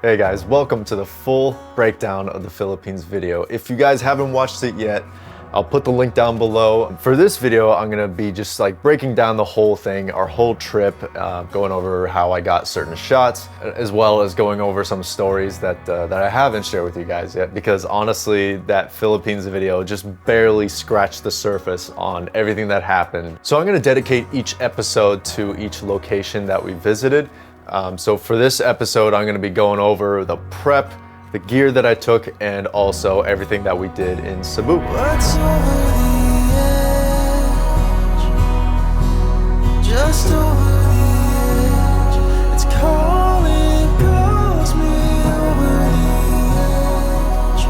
Hey guys, welcome to the full breakdown of the Philippines video. If you guys haven't watched it yet, I'll put the link down below. For this video, I'm gonna be just like breaking down the whole thing, our whole trip, going over how I got certain shots, as well as going over some stories that I haven't shared with you guys yet, because honestly, that Philippines video just barely scratched the surface on everything that happened. So I'm gonna dedicate each episode to each location that we visited. So for this episode, I'm gonna be going over the prep, the gear that I took, and also everything that we did in Cebu. What's over the edge? Just over the edge. It's calling, calls me over the edge.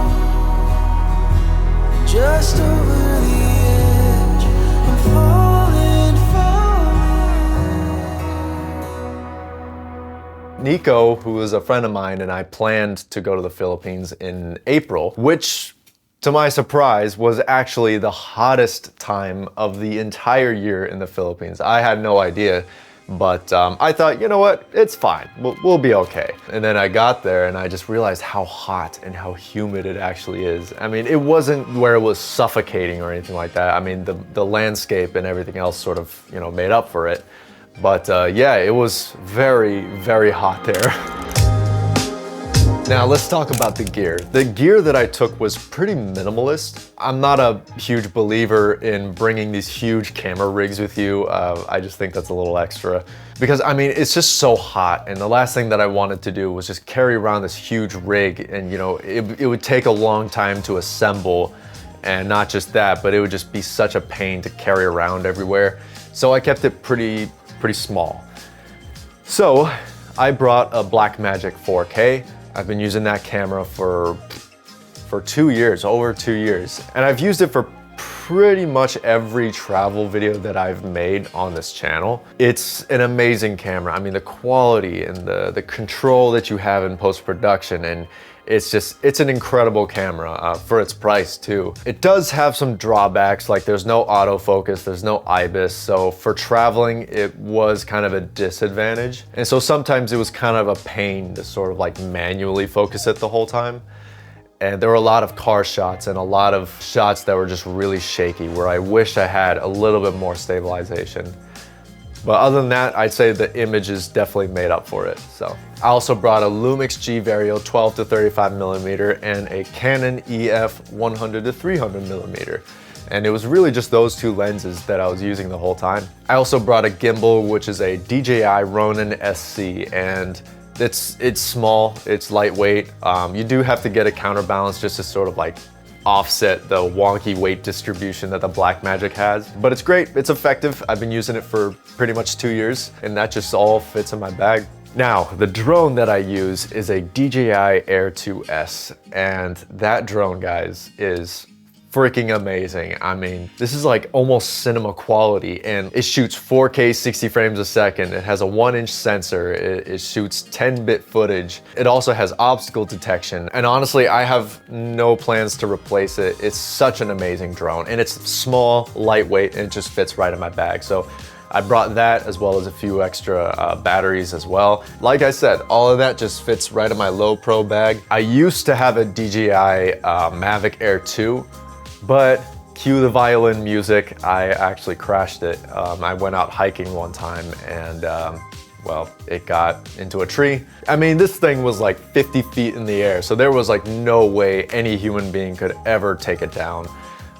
Just over the edge. I'm falling, falling. Nico, who is a friend of mine, and I planned to go to the Philippines in April, which, to my surprise, was actually the hottest time of the entire year in the Philippines. I had no idea, but I thought, you know what, it's fine, we'll be okay. And then I got there and I just realized how hot and how humid it actually is. I mean, it wasn't where it was suffocating or anything like that. I mean, the landscape and everything else sort of, made up for it. But yeah, it was very, very hot there. Now let's talk about the gear. The gear that I took was pretty minimalist. I'm not a huge believer in bringing these huge camera rigs with you. I just think that's a little extra. Because I mean, it's just so hot, and the last thing that I wanted to do was just carry around this huge rig, and it would take a long time to assemble. And not just that, but it would just be such a pain to carry around everywhere. So I kept it pretty small. So I brought a Blackmagic 4K. I've been using that camera for 2 years, over 2 years. And I've used it for pretty much every travel video that I've made on this channel. It's an amazing camera. I mean, the quality and the control that you have in post-production, and it's an incredible camera for its price too. It does have some drawbacks, like there's no autofocus, there's no IBIS, so for traveling, it was kind of a disadvantage. And so sometimes it was kind of a pain to sort of like manually focus it the whole time. And there were a lot of car shots and a lot of shots that were just really shaky, where I wish I had a little bit more stabilization. But other than that, I'd say the images definitely made up for it. So I also brought a Lumix G Vario 12 to 35 millimeter and a Canon EF 100 to 300 millimeter. And it was really just those two lenses that I was using the whole time. I also brought a gimbal, which is a DJI Ronin SC, and it's small, it's lightweight. You do have to get a counterbalance just to sort of like offset the wonky weight distribution that the Blackmagic has. But it's great, it's effective. I've been using it for pretty much 2 years, and that just all fits in my bag. Now, the drone that I use is a DJI Air 2S, and that drone, guys, is freaking amazing. I mean, this is like almost cinema quality, and it shoots 4K 60 frames a second. It has a 1-inch sensor. It shoots 10-bit footage. It also has obstacle detection. And honestly, I have no plans to replace it. It's such an amazing drone, and it's small, lightweight, and it just fits right in my bag. So I brought that, as well as a few extra batteries as well. Like I said, all of that just fits right in my low pro bag. I used to have a DJI Mavic Air 2, but cue the violin music, I actually crashed it. I went out hiking one time, and well, it got into a tree. I mean, this thing was like 50 feet in the air, so there was like no way any human being could ever take it down.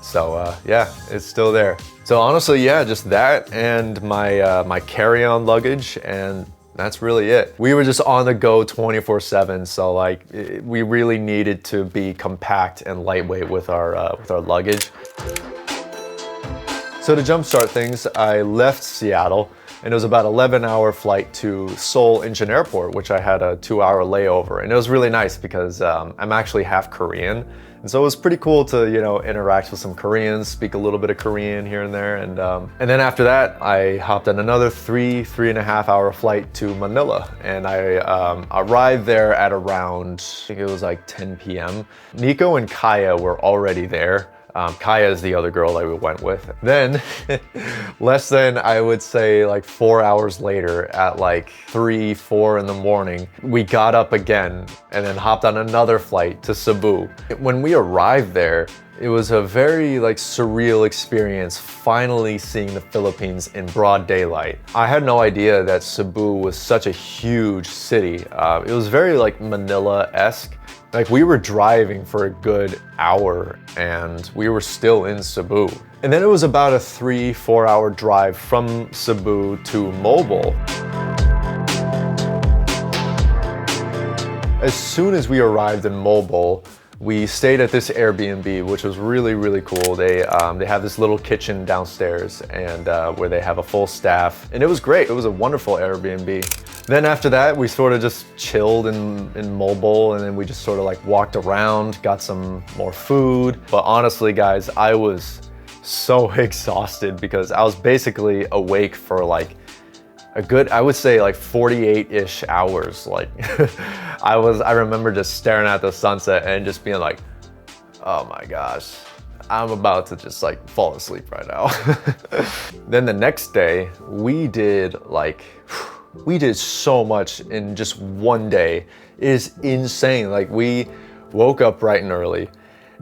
So yeah, it's still there. So honestly, yeah, just that and my carry-on luggage, and that's really it. We were just on the go 24/7, so like we really needed to be compact and lightweight with our luggage. So to jumpstart things, I left Seattle, and it was about 11-hour flight to Seoul Incheon Airport, which I had a 2-hour layover, and it was really nice because I'm actually half Korean. And so it was pretty cool to, interact with some Koreans, speak a little bit of Korean here and there. And then after that, I hopped on another 3.5 hour flight to Manila. And I arrived there at around, I think it was like 10 p.m. Nico and Kaya were already there. Kaya is the other girl that we went with. Then, less than, I would say, like 4 hours later, at like 3, 4 in the morning, we got up again and then hopped on another flight to Cebu. When we arrived there, it was a very like surreal experience finally seeing the Philippines in broad daylight. I had no idea that Cebu was such a huge city. It was very like Manila-esque. Like we were driving for a good hour and we were still in Cebu. And then it was about a 3-4 hour drive from Cebu to Moalboal. As soon as we arrived in Moalboal, we stayed at this Airbnb, which was really, really cool. They have this little kitchen downstairs and where they have a full staff. And it was great. It was a wonderful Airbnb. Then after that, we sort of just chilled in Moalboal, and then we just sort of like walked around, got some more food. But honestly, guys, I was so exhausted because I was basically awake for like a good, I would say like 48-ish hours. Like I remember just staring at the sunset and just being like, oh my gosh, I'm about to just like fall asleep right now. Then the next day we did so much in just one day. It is insane. Like we woke up bright and early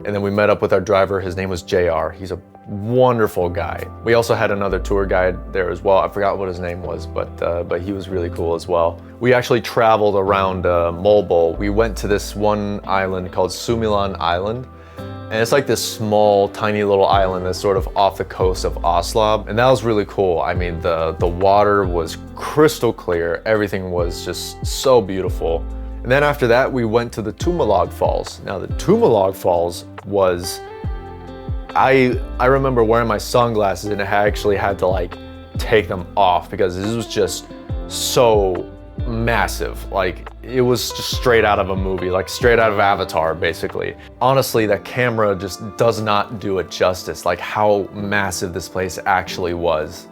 and then we met up with our driver. His name was JR. He's a wonderful guy. We also had another tour guide there as well. I forgot what his name was, but he was really cool as well. We actually traveled around Moalboal. We went to this one island called Sumilan Island. And it's like this small, tiny little island that's sort of off the coast of Oslob. And that was really cool. I mean, the water was crystal clear. Everything was just so beautiful. And then after that, we went to the Tumalog Falls. Now the Tumalog Falls was, I remember wearing my sunglasses and I actually had to like take them off because this was just so massive. Like it was just straight out of a movie, like straight out of Avatar, basically. Honestly, that camera just does not do it justice, like how massive this place actually was.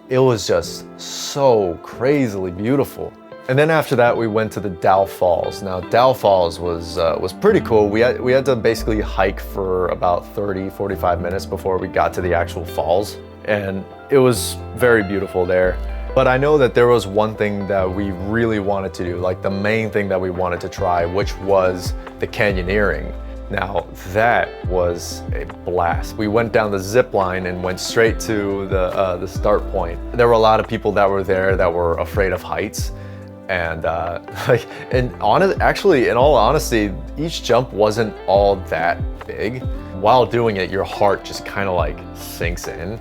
It was just so crazily beautiful. And then after that, we went to the Dao Falls. Now, Dao Falls was pretty cool. We had to basically hike for about 30-45 minutes before we got to the actual falls. And it was very beautiful there. But I know that there was one thing that we really wanted to do, like the main thing that we wanted to try, which was the canyoneering. Now, that was a blast. We went down the zip line and went straight to the start point. There were a lot of people that were there that were afraid of heights. And actually, in all honesty, each jump wasn't all that big. While doing it, your heart just kind of like sinks in.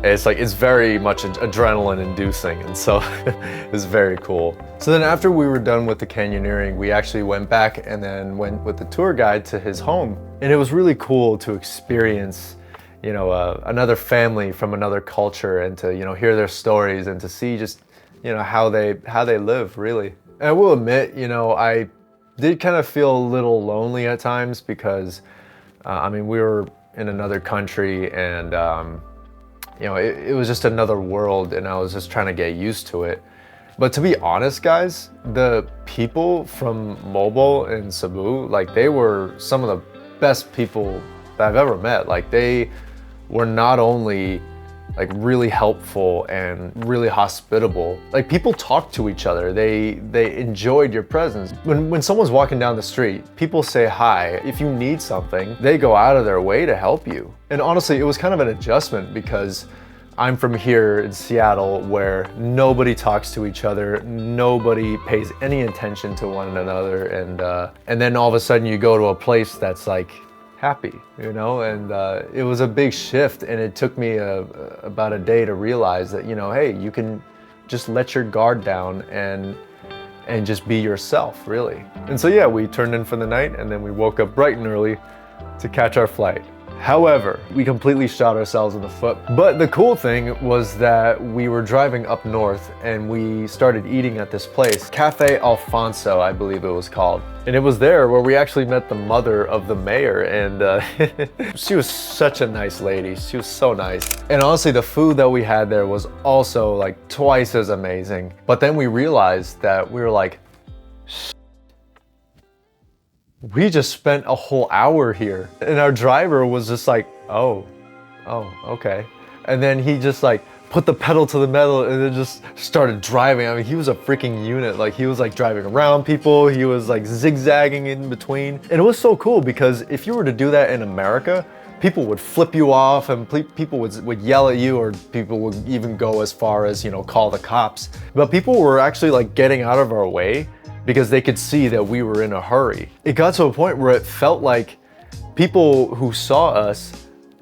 It's very much adrenaline inducing, and so it was very cool. So then after we were done with the canyoneering, we actually went back and then went with the tour guide to his home. And it was really cool to experience, another family from another culture and to, hear their stories and to see just, how they live, really. And I will admit, I did kind of feel a little lonely at times because, we were in another country and, it was just another world and I was just trying to get used to it. But to be honest, guys, the people from Moalboal and Cebu, like they were some of the best people that I've ever met. Like they were not only like really helpful and really hospitable. Like people talked to each other. They enjoyed your presence. When someone's walking down the street, people say hi. If you need something, they go out of their way to help you. And honestly, it was kind of an adjustment because I'm from here in Seattle where nobody talks to each other, nobody pays any attention to one another, and then all of a sudden you go to a place that's like happy, and it was a big shift, and it took me about a day to realize that, hey, you can just let your guard down and just be yourself, really. And so yeah, we turned in for the night and then we woke up bright and early to catch our flight. However, we completely shot ourselves in the foot. But the cool thing was that we were driving up north and we started eating at this place, Cafe Alfonso, I believe it was called. And it was there where we actually met the mother of the mayor, and she was such a nice lady. She was so nice. And honestly, the food that we had there was also like twice as amazing. But then we realized that we were like, we just spent a whole hour here. And our driver was just like, oh, okay. And then he just like put the pedal to the metal and then just started driving. I mean, he was a freaking unit. Like he was like driving around people. He was like zigzagging in between. And it was so cool because if you were to do that in America, people would flip you off and people would yell at you, or people would even go as far as, you know, call the cops. But people were actually like getting out of our way because they could see that we were in a hurry. It got to a point where it felt like people who saw us,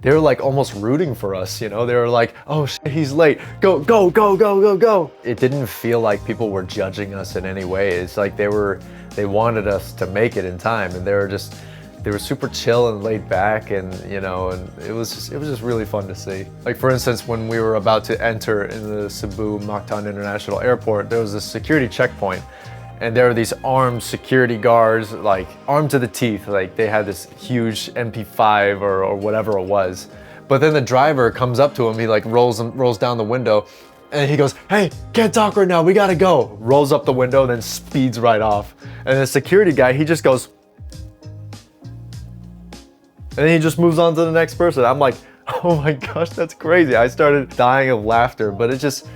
they were like almost rooting for us, you know? They were like, oh shit, he's late. Go, go, go, go, go, go. It didn't feel like people were judging us in any way. It's like they wanted us to make it in time, and they were super chill and laid back, and you know, and it was just really fun to see. Like for instance, when we were about to enter in the Cebu Mactan International Airport, there was a security checkpoint. And there were these armed security guards, like armed to the teeth, like they had this huge MP5 or whatever it was. But then the driver comes up to him, he like rolls down the window, and he goes, hey, can't talk right now, we gotta go. Rolls up the window, then speeds right off. And the security guy, he just goes, and then he just moves on to the next person. I'm like, oh my gosh, that's crazy. I started dying of laughter, but it just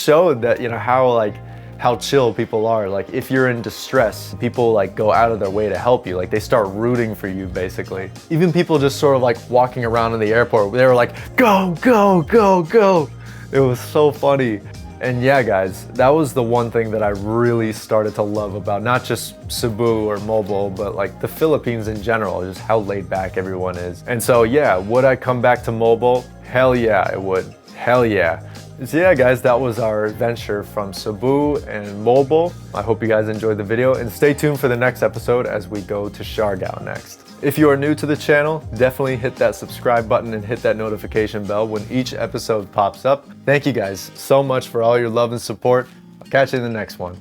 showed that, you know, how chill people are. Like if you're in distress, people like go out of their way to help you. Like they start rooting for you basically. Even people just sort of like walking around in the airport, they were like, go, go, go, go. It was so funny. And yeah, guys, that was the one thing that I really started to love about not just Cebu or Moalboal, but like the Philippines in general, just how laid back everyone is. And so yeah, would I come back to Moalboal? Hell yeah, I would. Hell yeah. So yeah, guys, that was our adventure from Cebu and Moalboal. I hope you guys enjoyed the video, and stay tuned for the next episode as we go to Siargao next. If you are new to the channel, definitely hit that subscribe button and hit that notification bell when each episode pops up. Thank you guys so much for all your love and support. I'll catch you in the next one.